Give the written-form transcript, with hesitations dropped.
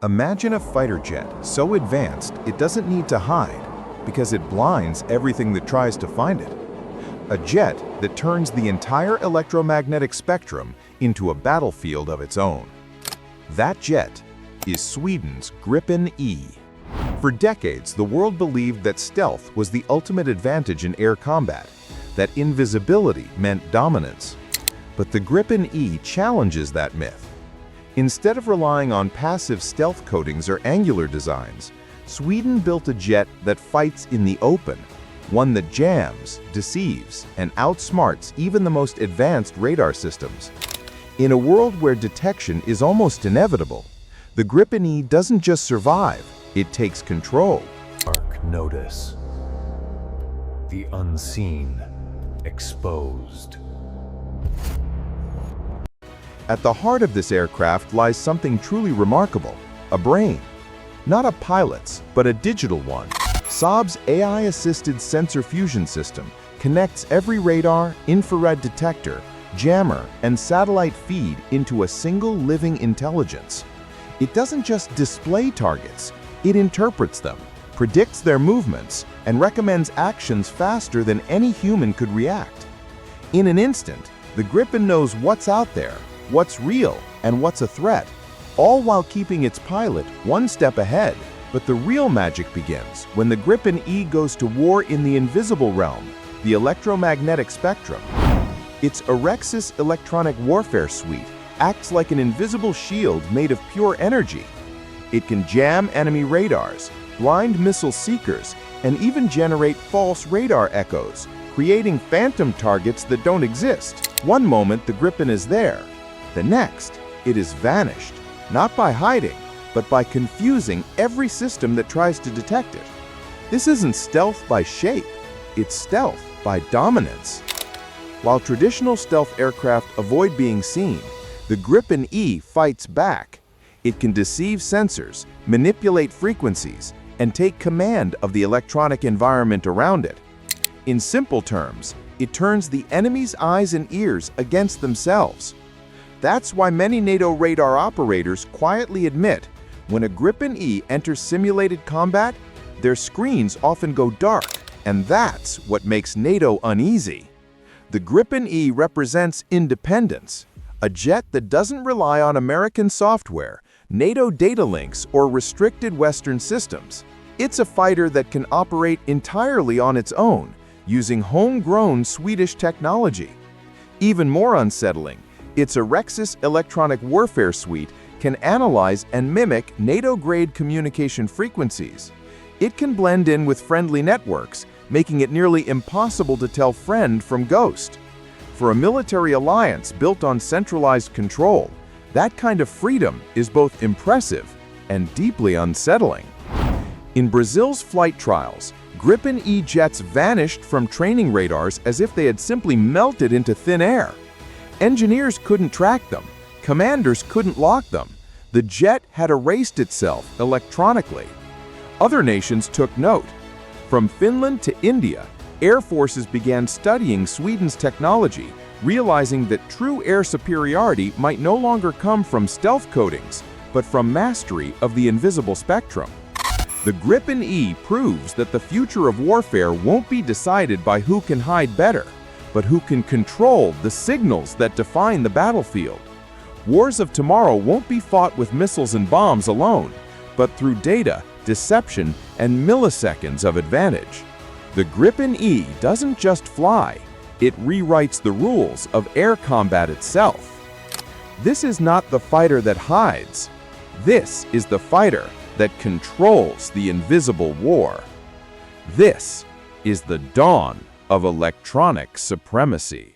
Imagine a fighter jet so advanced it doesn't need to hide because it blinds everything that tries to find it. A jet that turns the entire electromagnetic spectrum into a battlefield of its own. That jet is Sweden's Gripen E. For decades, the world believed that stealth was the ultimate advantage in air combat, that invisibility meant dominance. But the Gripen E challenges that myth. Instead of relying on passive stealth coatings or angular designs, Sweden built a jet that fights in the open, one that jams, deceives, and outsmarts even the most advanced radar systems. In a world where detection is almost inevitable, the Gripen E doesn't just survive, it takes control. Dark notice. The unseen exposed. At the heart of this aircraft lies something truly remarkable, a brain. Not a pilot's, but a digital one. Saab's AI-assisted sensor fusion system connects every radar, infrared detector, jammer, and satellite feed into a single living intelligence. It doesn't just display targets, it interprets them, predicts their movements, and recommends actions faster than any human could react. In an instant, the Gripen knows what's out there, what's real, and what's a threat, all while keeping its pilot one step ahead. But the real magic begins when the Gripen E goes to war in the invisible realm, the electromagnetic spectrum. Its AREXIS electronic warfare suite acts like an invisible shield made of pure energy. It can jam enemy radars, blind missile seekers, and even generate false radar echoes, creating phantom targets that don't exist. One moment the Gripen is there, the next, it is vanished, not by hiding, but by confusing every system that tries to detect it. This isn't stealth by shape, it's stealth by dominance. While traditional stealth aircraft avoid being seen, the Gripen E fights back. It can deceive sensors, manipulate frequencies, and take command of the electronic environment around it. In simple terms, it turns the enemy's eyes and ears against themselves. That's why many NATO radar operators quietly admit when a Gripen E enters simulated combat, their screens often go dark, and that's what makes NATO uneasy. The Gripen E represents independence, a jet that doesn't rely on American software, NATO data links, or restricted Western systems. It's a fighter that can operate entirely on its own, using homegrown Swedish technology. Even more unsettling, its AREXIS electronic warfare suite can analyze and mimic NATO-grade communication frequencies. It can blend in with friendly networks, making it nearly impossible to tell friend from ghost. For a military alliance built on centralized control, that kind of freedom is both impressive and deeply unsettling. In Brazil's flight trials, Gripen E jets vanished from training radars as if they had simply melted into thin air. Engineers couldn't track them, commanders couldn't lock them. The jet had erased itself electronically. Other nations took note. From Finland to India, air forces began studying Sweden's technology, realizing that true air superiority might no longer come from stealth coatings, but from mastery of the invisible spectrum. The Gripen E proves that the future of warfare won't be decided by who can hide better, but who can control the signals that define the battlefield. Wars of tomorrow won't be fought with missiles and bombs alone, but through data, deception, and milliseconds of advantage. The Gripen E doesn't just fly, it rewrites the rules of air combat itself. This is not the fighter that hides. This is the fighter that controls the invisible war. This is the dawn of electronic supremacy.